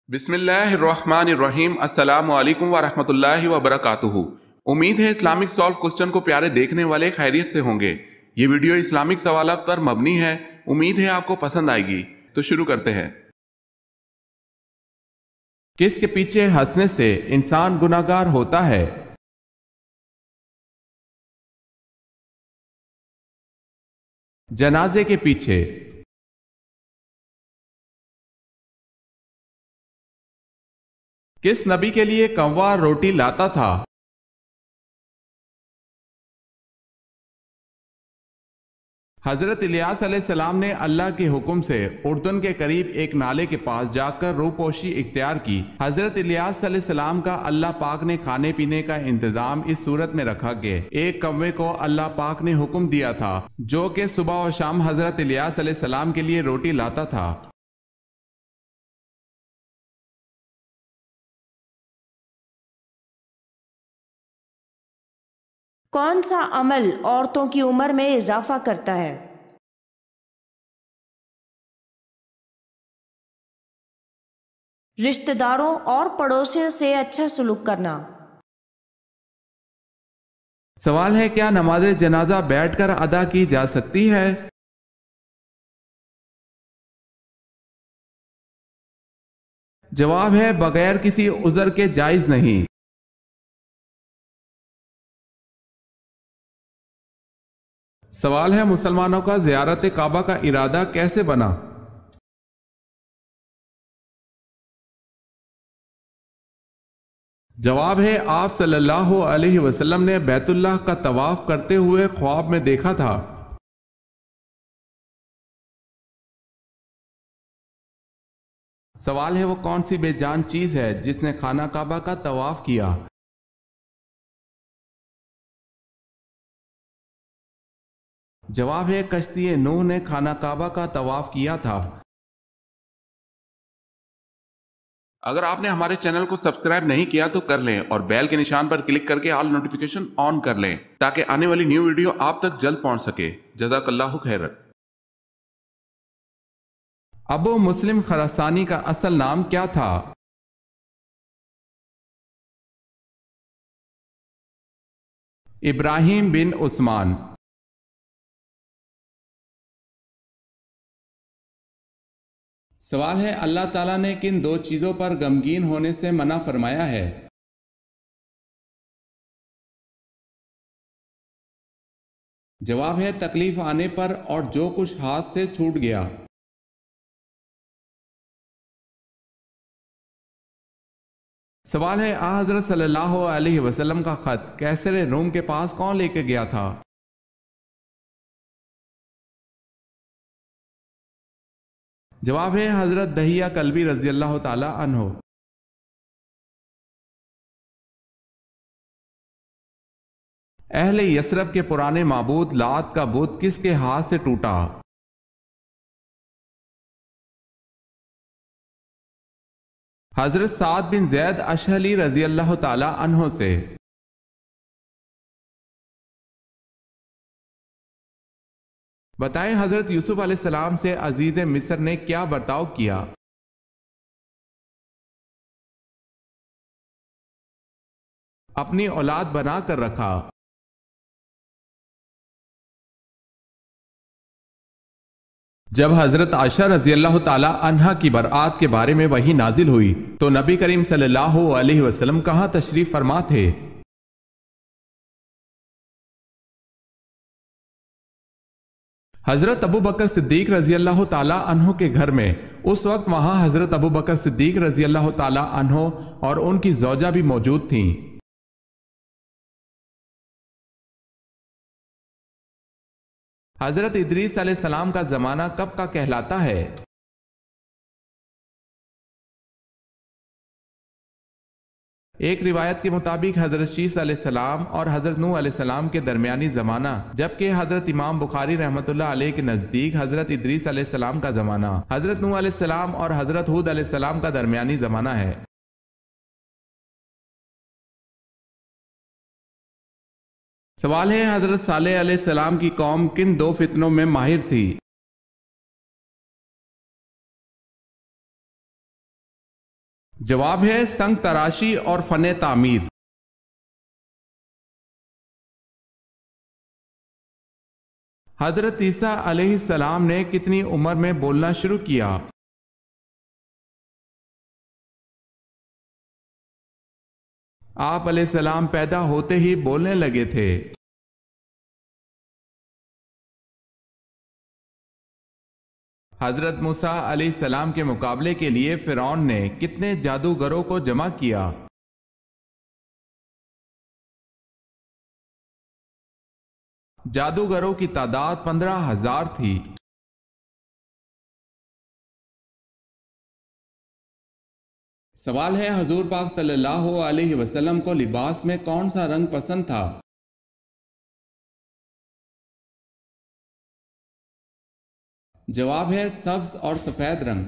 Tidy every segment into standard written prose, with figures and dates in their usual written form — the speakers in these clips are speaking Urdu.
بسم اللہ الرحمن الرحیم۔ السلام علیکم ورحمۃ اللہ وبرکاتہ۔ امید ہے اسلامک سالو کوسچن کو پیارے دیکھنے والے خیریت سے ہوں گے۔ یہ ویڈیو اسلامک سوالات پر مبنی ہے، امید ہے آپ کو پسند آئے گی۔ تو شروع کرتے ہیں۔ کس کے پیچھے ہنسنے سے انسان گناہگار ہوتا ہے؟ جنازے کے پیچھے۔ کس نبی کے لیے کنوا روٹی لاتا تھا؟ حضرت الیاس علیہ السلام نے اللہ کے حکم سے اردن کے قریب ایک نالے کے پاس جا کر روپوشی اختیار کی۔ حضرت الیاس علیہ السلام کا اللہ پاک نے کھانے پینے کا انتظام اس صورت میں رکھا کہ ایک کوے کو اللہ پاک نے حکم دیا تھا جو کہ صبح و شام حضرت الیاس علیہ السلام کے لیے روٹی لاتا تھا۔ کون سا عمل عورتوں کی عمر میں اضافہ کرتا ہے؟ رشتہ داروں اور پڑوسیوں سے اچھا سلوک کرنا۔ سوال ہے، کیا نماز جنازہ بیٹھ کر ادا کی جا سکتی ہے؟ جواب ہے بغیر کسی عذر کے جائز نہیں۔ سوال ہے، مسلمانوں کا زیارت کعبہ کا ارادہ کیسے بنا؟ جواب ہے آپ صلی اللہ علیہ وسلم نے بیت اللہ کا طواف کرتے ہوئے خواب میں دیکھا تھا۔ سوال ہے، وہ کون سی بے جان چیز ہے جس نے خانہ کعبہ کا طواف کیا؟ جواب ہے کشتی نوح نے خانہ کعبہ کا طواف کیا تھا۔ اگر آپ نے ہمارے چینل کو سبسکرائب نہیں کیا تو کر لیں اور بیل کے نشان پر کلک کر کے آل نوٹیفیکیشن آن کر لیں تاکہ آنے والی نیو ویڈیو آپ تک جلد پہنچ سکے۔ جزاک اللہ خیر۔ ابو مسلم خراسانی کا اصل نام کیا تھا؟ ابراہیم بن عثمان۔ سوال ہے، اللہ تعالیٰ نے کن دو چیزوں پر غمگین ہونے سے منع فرمایا ہے؟ جواب ہے تکلیف آنے پر اور جو کچھ ہاتھ سے چھوٹ گیا۔ سوال ہے، حضرت صلی اللہ علیہ وسلم کا خط قیصر روم کے پاس کون لے کے گیا تھا؟ جواب ہے حضرت دہیہ کلبی رضی اللہ تعالی عنہ۔ اہل یثرب کے پرانے معبود لات کا بت کس کے ہاتھ سے ٹوٹا؟ حضرت سعد بن زید اشہلی رضی اللہ تعالی عنہ سے۔ بتائیں حضرت یوسف علیہ السلام سے عزیز مصر نے کیا برتاؤ کیا؟ اپنی اولاد بنا کر رکھا۔ جب حضرت عائشہ رضی اللہ تعالی عنہا کی برآت کے بارے میں وحی نازل ہوئی تو نبی کریم صلی اللہ علیہ وسلم کہاں تشریف فرما تھے؟ حضرت ابو بکر صدیق رضی اللہ تعالی عنہ کے گھر میں۔ اس وقت وہاں حضرت ابو بکر صدیق رضی اللہ تعالی عنہ اور ان کی زوجہ بھی موجود تھیں۔ حضرت ادریس علیہ السلام کا زمانہ کب کا کہلاتا ہے؟ ایک روایت کے مطابق حضرت شیس علیہ السلام اور حضرت نوح علیہ السلام کے درمیانی زمانہ، جبکہ حضرت امام بخاری رحمۃ اللہ علیہ کے نزدیک حضرت ادریس علیہ السلام کا زمانہ، حضرت نوح علیہ السلام اور حضرت ہود علیہ السلام کا درمیانی زمانہ ہے۔ سوال ہے، حضرت صالح علیہ السلام کی قوم کن دو فتنوں میں ماہر تھی؟ جواب ہے سنگ تراشی اور فن تعمیر۔ حضرت عیسیٰ علیہ السلام نے کتنی عمر میں بولنا شروع کیا؟ آپ علیہ السلام پیدا ہوتے ہی بولنے لگے تھے۔ حضرت موسیٰ علیہ السلام کے مقابلے کے لیے فرعون نے کتنے جادوگروں کو جمع کیا؟ جادوگروں کی تعداد 15,000 تھی۔ سوال ہے حضور پاک صلی اللہ علیہ وسلم کو لباس میں کون سا رنگ پسند تھا؟ جواب ہے سبز اور سفید رنگ۔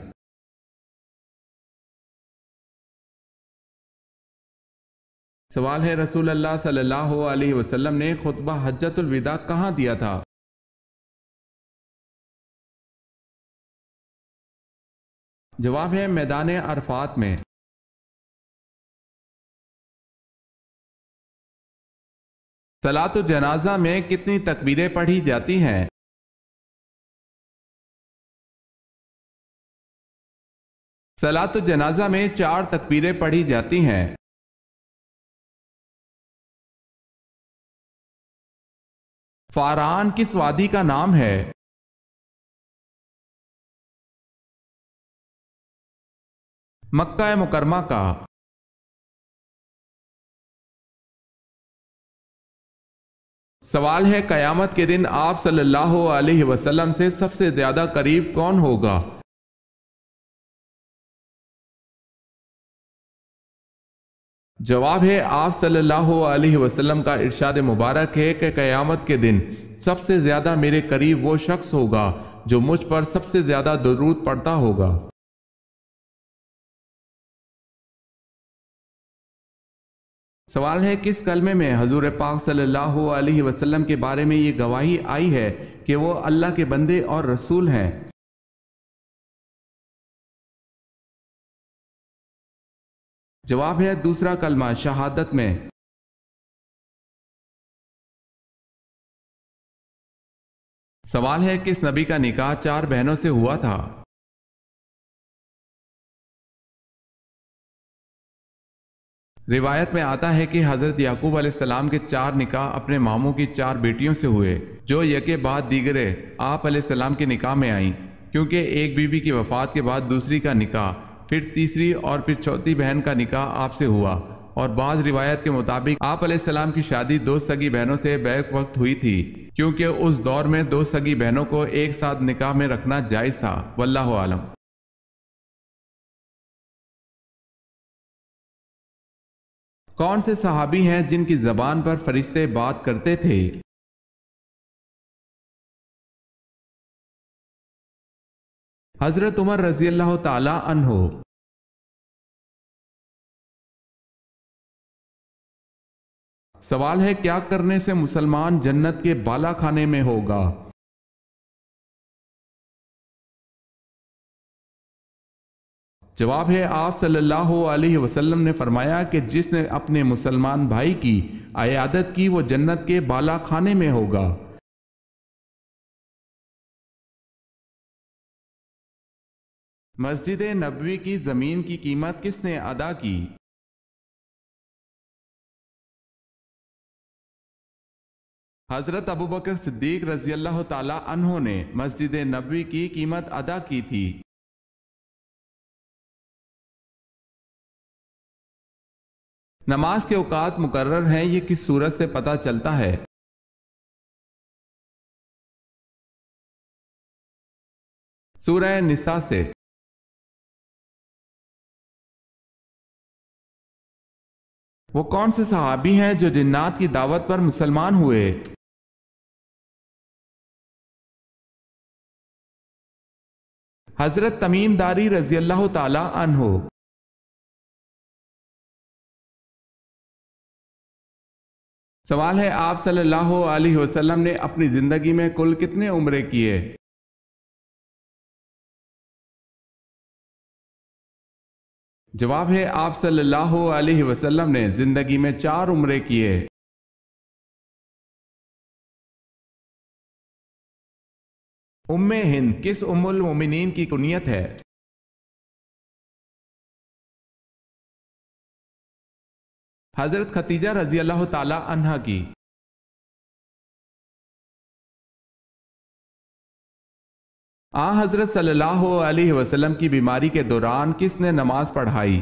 سوال ہے رسول اللہ صلی اللہ علیہ وسلم نے خطبہ حجۃ الوداع کہاں دیا تھا؟ جواب ہے میدان عرفات میں۔ صلاۃ الجنازہ میں کتنی تکبیریں پڑھی جاتی ہیں؟ صلاۃ الجنازہ میں 4 تکبیریں پڑھی جاتی ہیں۔ فاران کس وادی کا نام ہے؟ مکہ مکرمہ کا۔ سوال ہے قیامت کے دن آپ صلی اللہ علیہ وسلم سے سب سے زیادہ قریب کون ہوگا؟ جواب ہے آپ صلی اللہ علیہ وسلم کا ارشاد مبارک ہے کہ قیامت کے دن سب سے زیادہ میرے قریب وہ شخص ہوگا جو مجھ پر سب سے زیادہ درود پڑھتا ہوگا۔ سوال ہے کس کلمے میں حضور پاک صلی اللہ علیہ وسلم کے بارے میں یہ گواہی آئی ہے کہ وہ اللہ کے بندے اور رسول ہیں؟ جواب ہے دوسرا کلمہ شہادت میں۔ سوال ہے کس نبی کا نکاح 4 بہنوں سے ہوا تھا؟ روایت میں آتا ہے کہ حضرت یعقوب علیہ السلام کے 4 نکاح اپنے ماموں کی 4 بیٹیوں سے ہوئے جو یکے بعد دیگرے آپ علیہ السلام کے نکاح میں آئیں، کیونکہ ایک بیوی کی وفات کے بعد دوسری کا نکاح، پھر تیسری اور پھر چوتھی بہن کا نکاح آپ سے ہوا، اور بعض روایت کے مطابق آپ علیہ السلام کی شادی 2 سگی بہنوں سے بیک وقت ہوئی تھی، کیونکہ اس دور میں 2 سگی بہنوں کو ایک ساتھ نکاح میں رکھنا جائز تھا۔ واللہ عالم۔ کون سے صحابی ہیں جن کی زبان پر فرشتے بات کرتے تھے؟ حضرت عمر رضی اللہ تعالی عنہ۔ سوال ہے کیا کرنے سے مسلمان جنت کے بالا خانے میں ہوگا؟ جواب ہے آپ صلی اللہ علیہ وسلم نے فرمایا کہ جس نے اپنے مسلمان بھائی کی عیادت کی وہ جنت کے بالا خانے میں ہوگا۔ مسجد نبوی کی زمین کی قیمت کس نے ادا کی؟ حضرت ابوبکر صدیق رضی اللہ تعالی عنہ نے مسجد نبوی کی قیمت ادا کی تھی۔ نماز کے اوقات مقرر ہیں یہ کس سورت سے پتہ چلتا ہے؟ سورہ نساء سے۔ وہ کون سے صحابی ہیں جو جنات کی دعوت پر مسلمان ہوئے؟ حضرت تمیم داری رضی اللہ تعالی عنہ۔ سوال ہے آپ صلی اللہ علیہ وسلم نے اپنی زندگی میں کل کتنے عمرے کیے؟ جواب ہے آپ صلی اللہ علیہ وسلم نے زندگی میں 4 عمرے کیے۔ ام ہند کس ام المومنین کی کنیت ہے؟ حضرت خدیجہ رضی اللہ تعالی عنہا کی۔ حضرت صلی اللہ علیہ وسلم کی بیماری کے دوران کس نے نماز پڑھائی؟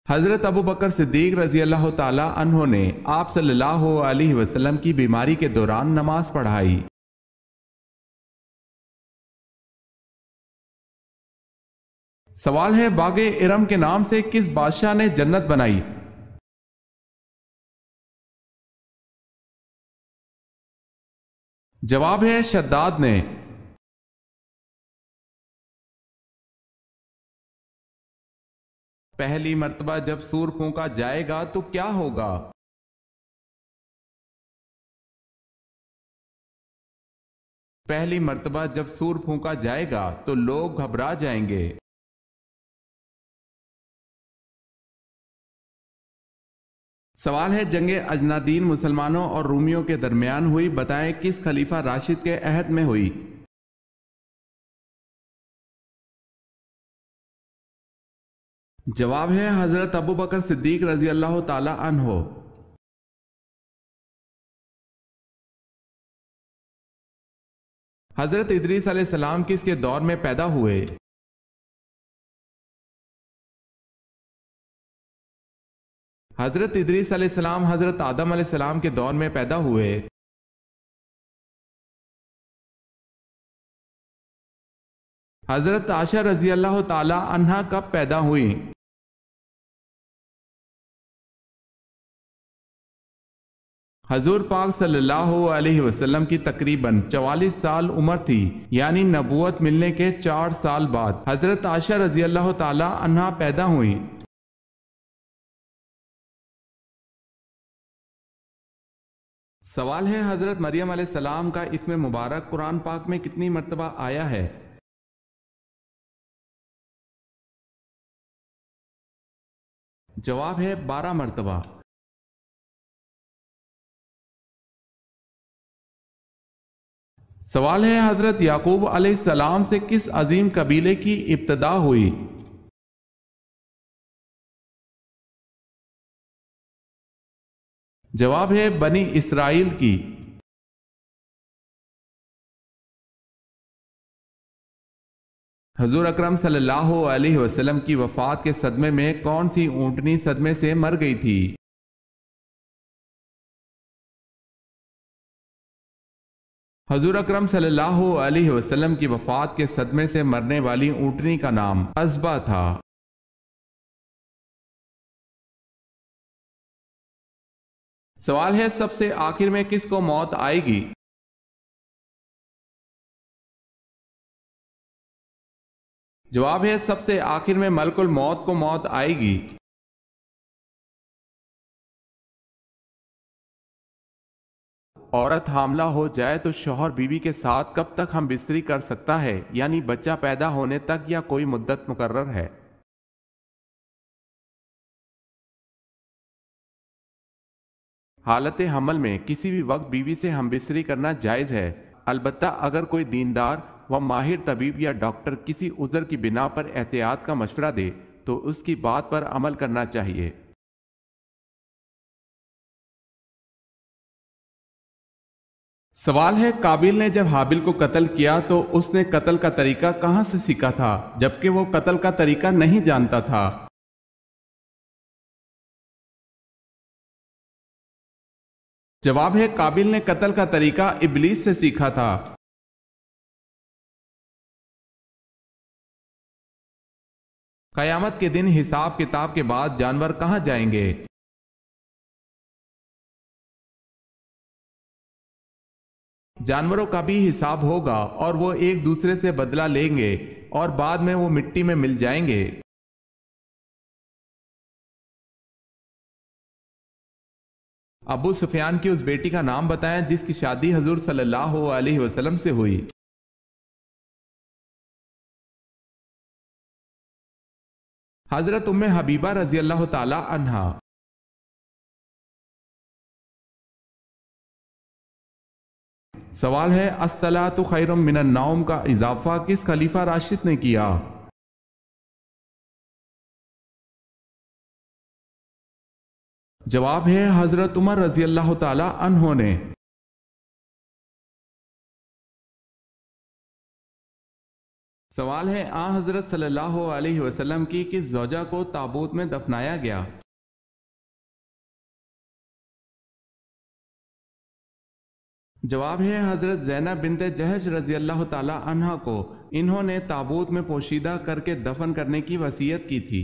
حضرت ابو بکر صدیق رضی اللہ تعالی عنہ نے آپ صلی اللہ علیہ وسلم کی بیماری کے دوران نماز پڑھائی۔ سوال ہے باغ ارم کے نام سے کس بادشاہ نے جنت بنائی؟ جواب ہے شداد نے۔ پہلی مرتبہ جب سور پھونکا جائے گا تو کیا ہوگا؟ پہلی مرتبہ جب سور پھونکا جائے گا تو لوگ گھبرا جائیں گے۔ سوال ہے جنگ اجنادین مسلمانوں اور رومیوں کے درمیان ہوئی، بتائیں کس خلیفہ راشد کے عہد میں ہوئی؟ جواب ہے حضرت ابو بکر صدیق رضی اللہ تعالی عنہ۔ حضرت ادریس علیہ السلام کس کے دور میں پیدا ہوئے؟ حضرت ادریس علیہ السلام حضرت آدم علیہ السلام کے دور میں پیدا ہوئے۔ حضرت عائشہ رضی اللہ تعالی عنہا کب پیدا ہوئی؟ حضور پاک صلی اللہ علیہ وسلم کی تقریباً 44 سال عمر تھی، یعنی نبوت ملنے کے 4 سال بعد حضرت عائشہ رضی اللہ تعالی عنہا پیدا ہوئی۔ سوال ہے حضرت مریم علیہ السلام کا اسم مبارک قرآن پاک میں کتنی مرتبہ آیا ہے؟ جواب ہے 12 مرتبہ۔ سوال ہے حضرت یعقوب علیہ السلام سے کس عظیم قبیلے کی ابتدا ہوئی؟ جواب ہے بنی اسرائیل کی۔ حضور اکرم صلی اللہ علیہ وسلم کی وفات کے صدمے میں کون سی اونٹنی صدمے سے مر گئی تھی؟ حضور اکرم صلی اللہ علیہ وسلم کی وفات کے صدمے سے مرنے والی اونٹنی کا نام عزبہ تھا۔ سوال ہے سب سے آخر میں کس کو موت آئے گی؟ جواب ہے سب سے آخر میں ملک الموت کو موت آئے گی۔ عورت حاملہ ہو جائے تو شوہر بیوی کے ساتھ کب تک ہم بستری کر سکتا ہے، یعنی بچہ پیدا ہونے تک یا کوئی مدت مقرر ہے؟ حالت حمل میں کسی بھی وقت بیوی سے ہم بستری کرنا جائز ہے، البتہ اگر کوئی دیندار و ماہر طبیب یا ڈاکٹر کسی عذر کی بنا پر احتیاط کا مشورہ دے تو اس کی بات پر عمل کرنا چاہیے۔ سوال ہے قابیل نے جب حابیل کو قتل کیا تو اس نے قتل کا طریقہ کہاں سے سیکھا تھا جبکہ وہ قتل کا طریقہ نہیں جانتا تھا؟ جواب ہے قابیل نے قتل کا طریقہ ابلیس سے سیکھا تھا۔ قیامت کے دن حساب کتاب کے بعد جانور کہاں جائیں گے؟ جانوروں کا بھی حساب ہوگا اور وہ ایک دوسرے سے بدلہ لیں گے اور بعد میں وہ مٹی میں مل جائیں گے۔ ابو سفیان کی اس بیٹی کا نام بتائیں جس کی شادی حضور صلی اللہ علیہ وسلم سے ہوئی۔ حضرت ام حبیبہ رضی اللہ تعالی عنہا۔ سوال ہے الصلاۃ خیر من النوم کا اضافہ کس خلیفہ راشد نے کیا؟ جواب ہے حضرت عمر رضی اللہ تعالی عنہ نے۔ سوال ہے حضرت صلی اللہ علیہ وسلم کی کس زوجہ کو تابوت میں دفنایا گیا؟ جواب ہے حضرت زینب بنت جہش رضی اللہ تعالی عنہ کو۔ انہوں نے تابوت میں پوشیدہ کر کے دفن کرنے کی وصیت کی تھی۔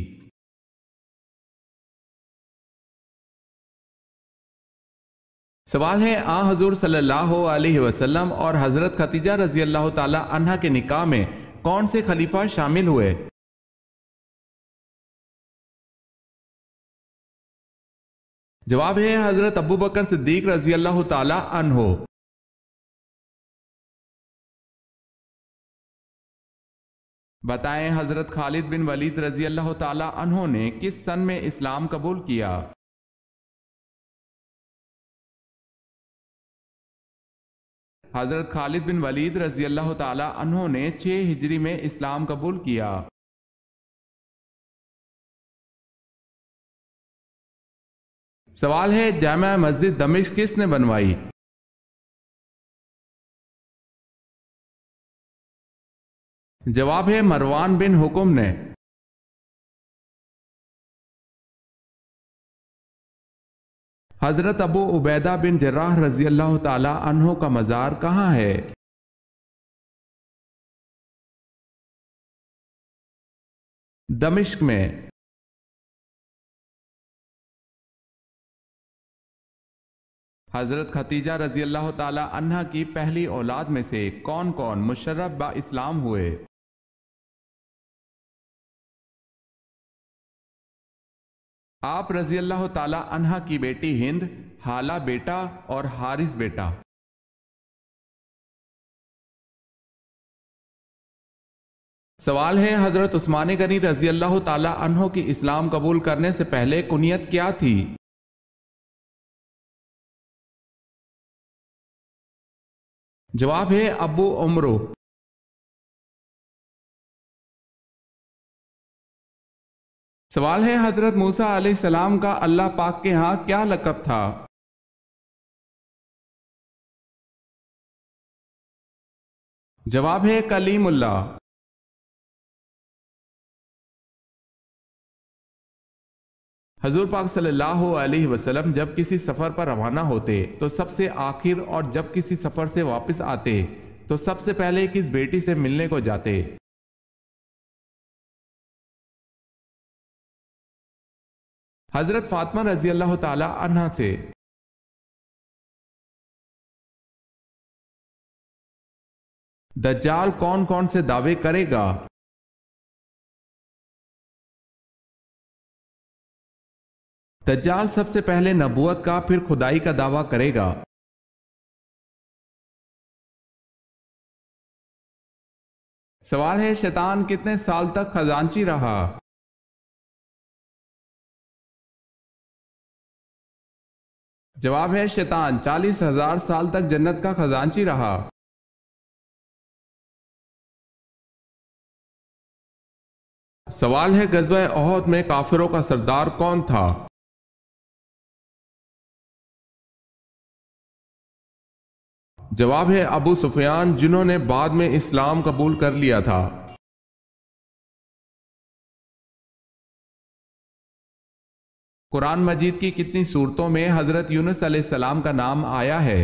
سوال ہے حضور صلی اللہ علیہ وسلم اور حضرت خدیجہ رضی اللہ تعالی عنہ کے نکاح میں کون سے خلیفہ شامل ہوئے؟ جواب ہے حضرت ابو بکر صدیق رضی اللہ تعالی عنہ۔ بتائیں حضرت خالد بن ولید رضی اللہ تعالی عنہ نے کس سن میں اسلام قبول کیا؟ حضرت خالد بن ولید رضی اللہ تعالی عنہ نے 6 ہجری میں اسلام قبول کیا۔ سوال ہے جامع مسجد دمشق کس نے بنوائی؟ جواب ہے مروان بن حکم نے۔ حضرت ابو عبیدہ بن جراح رضی اللہ تعالی عنہ کا مزار کہاں ہے؟ دمشق میں۔ حضرت خدیجہ رضی اللہ تعالی عنہ کی پہلی اولاد میں سے کون کون مشرف با اسلام ہوئے؟ آپ رضی اللہ تعالی عنہ کی بیٹی ہند، حالہ بیٹا اور حارث بیٹا۔ سوال ہے حضرت عثمان غنی رضی اللہ تعالی عنہ کی اسلام قبول کرنے سے پہلے کنیت کیا تھی؟ جواب ہے ابو عمرو۔ سوال ہے حضرت موسیٰ علیہ السلام کا اللہ پاک کے ہاں کیا لقب تھا؟ جواب ہے کلیم اللہ۔ حضور پاک صلی اللہ علیہ وسلم جب کسی سفر پر روانہ ہوتے تو سب سے آخر، اور جب کسی سفر سے واپس آتے تو سب سے پہلے کس بیٹی سے ملنے کو جاتے؟ حضرت فاطمہ رضی اللہ تعالی عنہ سے۔ دجال کون کون سے دعوے کرے گا؟ دجال سب سے پہلے نبوت کا، پھر خدائی کا دعویٰ کرے گا۔ سوال ہے شیطان کتنے سال تک خزانچی رہا؟ جواب ہے شیطان 40,000 سال تک جنت کا خزانچی رہا۔ سوال ہے غزوہ احد میں کافروں کا سردار کون تھا؟ جواب ہے ابو سفیان، جنہوں نے بعد میں اسلام قبول کر لیا تھا۔ قرآن مجید کی کتنی سورتوں میں حضرت یونس علیہ السلام کا نام آیا ہے؟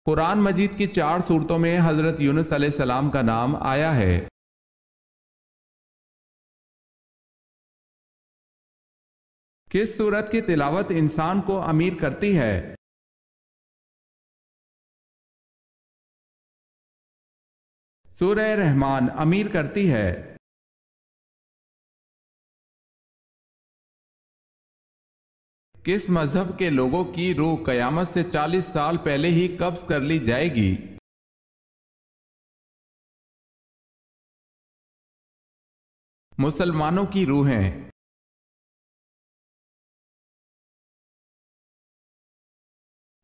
قرآن مجید کی 4 سورتوں میں حضرت یونس علیہ السلام کا نام آیا ہے۔ کس سورت کی تلاوت انسان کو امیر کرتی ہے؟ سورہ رحمان امیر کرتی ہے۔ کس مذہب کے لوگوں کی روح قیامت سے 40 سال پہلے ہی قبض کر لی جائے گی؟ مسلمانوں کی روحیں۔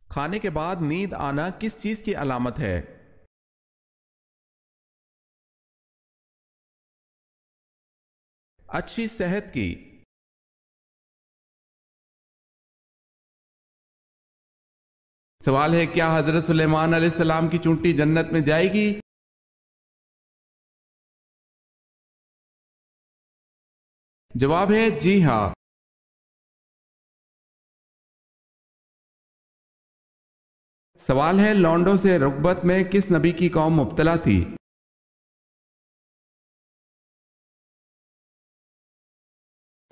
کھانے کے بعد نیند آنا کس چیز کی علامت ہے؟ اچھی صحت کی۔ سوال ہے، کیا حضرت سلیمان علیہ السلام کی چونٹی جنت میں جائے گی؟ جواب ہے جی ہاں۔ سوال ہے، لونڈوں سے رغبت میں کس نبی کی قوم مبتلا تھی؟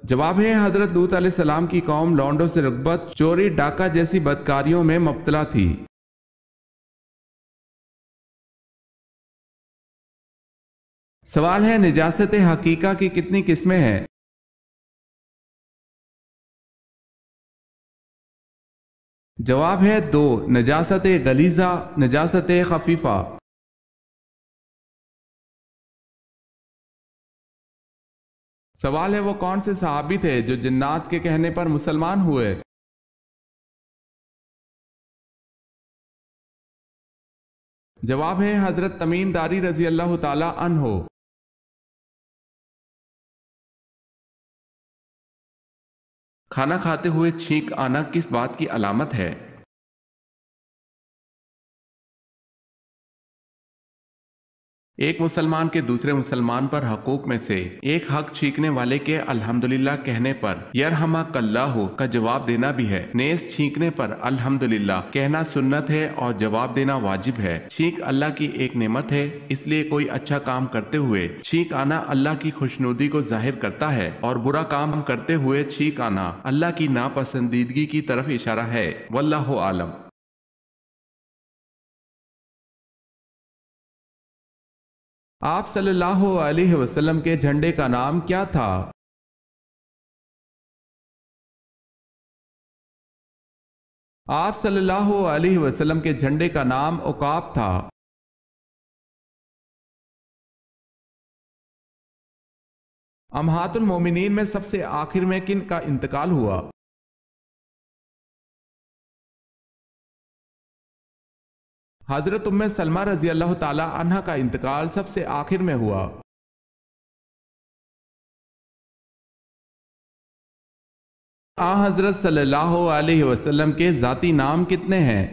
جواب ہے حضرت لوط علیہ السلام کی قوم لونڈوں سے رغبت، چوری، ڈاکہ جیسی بدکاریوں میں مبتلا تھی۔ سوال ہے، نجاست حقیقہ کی کتنی قسمیں ہیں؟ جواب ہے 2، نجاست غلیظہ، نجاست خفیفہ۔ سوال ہے، وہ کون سے صحابی تھے جو جنات کے کہنے پر مسلمان ہوئے؟ جواب ہے حضرت تمیم داری رضی اللہ تعالی عنہ۔ کھانا کھاتے ہوئے چھینک آنا کس بات کی علامت ہے؟ ایک مسلمان کے دوسرے مسلمان پر حقوق میں سے ایک حق چھینکنے والے کے الحمدللہ کہنے پر یرحمک اللہ کا جواب دینا بھی ہے۔ نیز چھینکنے پر الحمدللہ کہنا سنت ہے اور جواب دینا واجب ہے۔ چھینک اللہ کی ایک نعمت ہے، اس لیے کوئی اچھا کام کرتے ہوئے چھینک آنا اللہ کی خوشنودی کو ظاہر کرتا ہے، اور برا کام کرتے ہوئے چھینک آنا اللہ کی ناپسندیدگی کی طرف اشارہ ہے۔ واللہ عالم۔ آپ صلی اللہ علیہ وسلم کے جھنڈے کا نام کیا تھا؟ آپ صلی اللہ علیہ وسلم کے جھنڈے کا نام عقاب تھا۔ امہات المومنین میں سب سے آخر میں کن کا انتقال ہوا؟ حضرت ام سلمہ رضی اللہ تعالی عنہ کا انتقال سب سے آخر میں ہوا۔ حضرت صلی اللہ علیہ وسلم کے ذاتی نام کتنے ہیں؟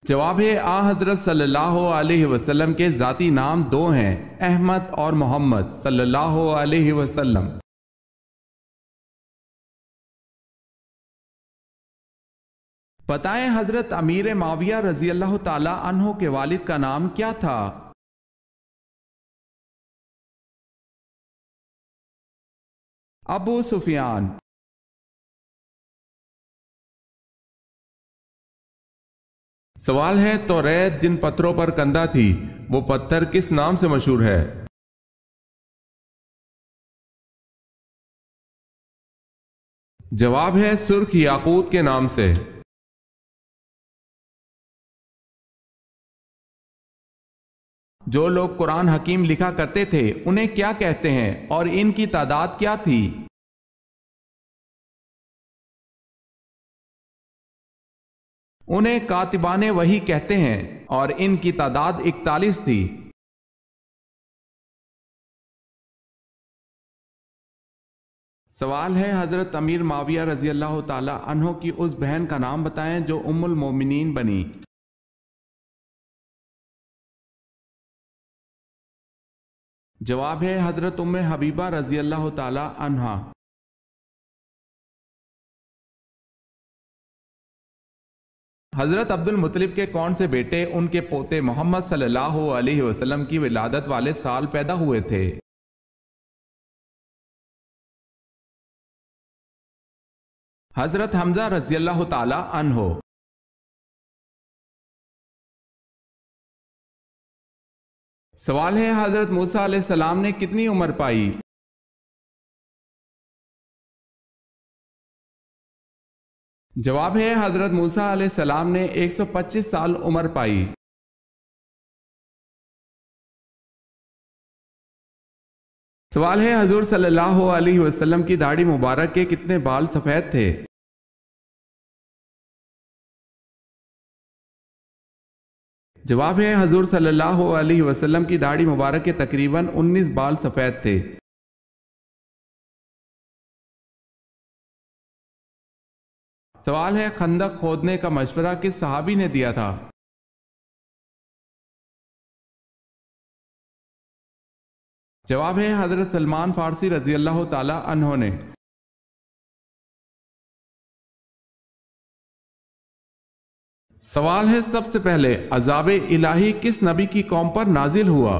جواب ہے حضرت صلی اللہ علیہ وسلم کے ذاتی نام 2 ہیں، احمد اور محمد صلی اللہ علیہ وسلم۔ بتائیں حضرت امیر معاویہ رضی اللہ تعالی عنہ کے والد کا نام کیا تھا؟ ابو سفیان۔ سوال ہے، توریت جن پتھروں پر کندہ تھی وہ پتھر کس نام سے مشہور ہے؟ جواب ہے سرخ یاقوت کے نام سے۔ جو لوگ قرآن حکیم لکھا کرتے تھے انہیں کیا کہتے ہیں اور ان کی تعداد کیا تھی؟ انہیں کاتبان وحی کہتے ہیں اور ان کی تعداد 41 تھی۔ سوال ہے، حضرت امیر معاویہ رضی اللہ تعالی عنہ کی اس بہن کا نام بتائیں جو ام المومنین بنی۔ جواب ہے حضرت ام حبیبہ رضی اللہ تعالی عنہا۔ حضرت عبد المطلب کے کون سے بیٹے ان کے پوتے محمد صلی اللہ علیہ وسلم کی ولادت والے سال پیدا ہوئے تھے؟ حضرت حمزہ رضی اللہ تعالی عنہ۔ سوال ہے، حضرت موسیٰ علیہ السلام نے کتنی عمر پائی؟ جواب ہے حضرت موسیٰ علیہ السلام نے 125 سال عمر پائی۔ سوال ہے حضور صلی اللہ علیہ وسلم کی داڑھی مبارک کے کتنے بال سفید تھے؟ جواب ہے حضور صلی اللہ علیہ وسلم کی داڑھی مبارک کے تقریباً 19 بال سفید تھے۔ سوال ہے خندق کھودنے کا مشورہ کس صحابی نے دیا تھا؟ جواب ہے حضرت سلمان فارسی رضی اللہ تعالی عنہ نے۔ سوال ہے سب سے پہلے عذاب الہی کس نبی کی قوم پر نازل ہوا؟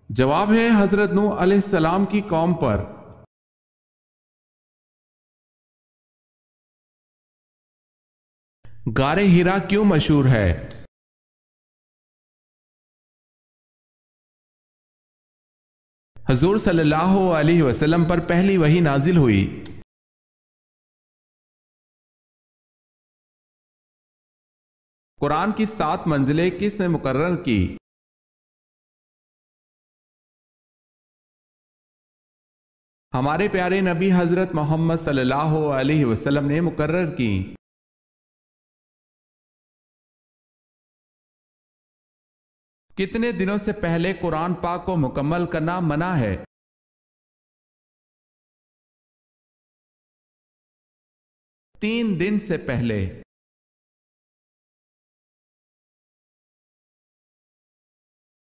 جواب ہے حضرت نوح علیہ السلام کی قوم پر۔ غار ہرا کیوں مشہور ہے؟ حضور صلی اللہ علیہ وسلم پر پہلی وحی نازل ہوئی۔ قرآن کی 7 منزلیں کس نے مقرر کی؟ ہمارے پیارے نبی حضرت محمد صلی اللہ علیہ وسلم نے مقرر کی۔ کتنے دنوں سے پہلے قرآن پاک کو مکمل کرنا منع ہے؟ 3 دن سے پہلے۔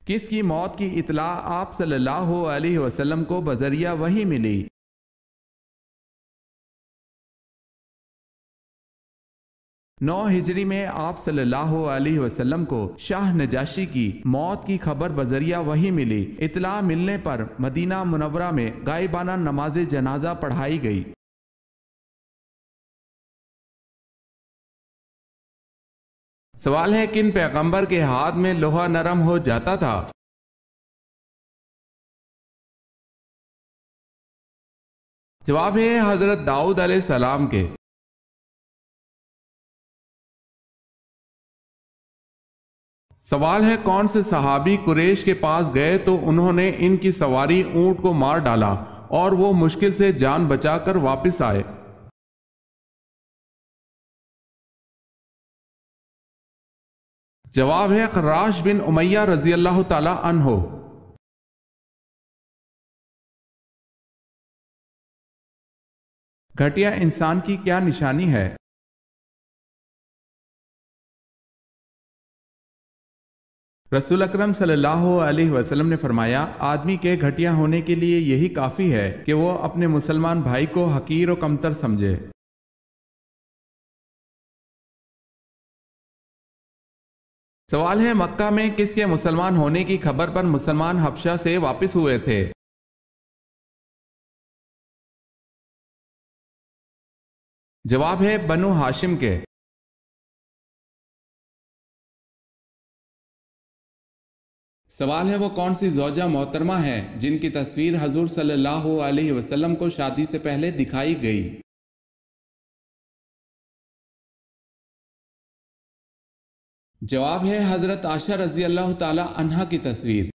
کس کی موت کی اطلاع آپ صلی اللہ علیہ وسلم کو بذریعہ وحی ملی؟ نو ہجری میں آپ صلی اللہ علیہ وسلم کو شاہ نجاشی کی موت کی خبر بذریعہ وحی ملی۔ اطلاع ملنے پر مدینہ منورہ میں غائبانہ نماز جنازہ پڑھائی گئی۔ سوال ہے کن پیغمبر کے ہاتھ میں لوہا نرم ہو جاتا تھا؟ جواب ہے حضرت داؤد علیہ السلام کے۔ سوال ہے کون سے صحابی قریش کے پاس گئے تو انہوں نے ان کی سواری اونٹ کو مار ڈالا اور وہ مشکل سے جان بچا کر واپس آئے؟ جواب ہے خراش بن امیہ رضی اللہ تعالی عنہ۔ گھٹیا انسان کی کیا نشانی ہے؟ رسول اکرم صلی اللہ علیہ وسلم نے فرمایا آدمی کے گھٹیا ہونے کے لیے یہی کافی ہے کہ وہ اپنے مسلمان بھائی کو حقیر و کمتر سمجھے۔ سوال ہے مکہ میں کس کے مسلمان ہونے کی خبر پر مسلمان حبشہ سے واپس ہوئے تھے؟ جواب ہے بنو ہاشم کے۔ سوال ہے وہ کون سی زوجہ محترمہ ہے جن کی تصویر حضور صلی اللہ علیہ وسلم کو شادی سے پہلے دکھائی گئی؟ جواب ہے حضرت عائشہ رضی اللہ تعالی عنہا کی تصویر۔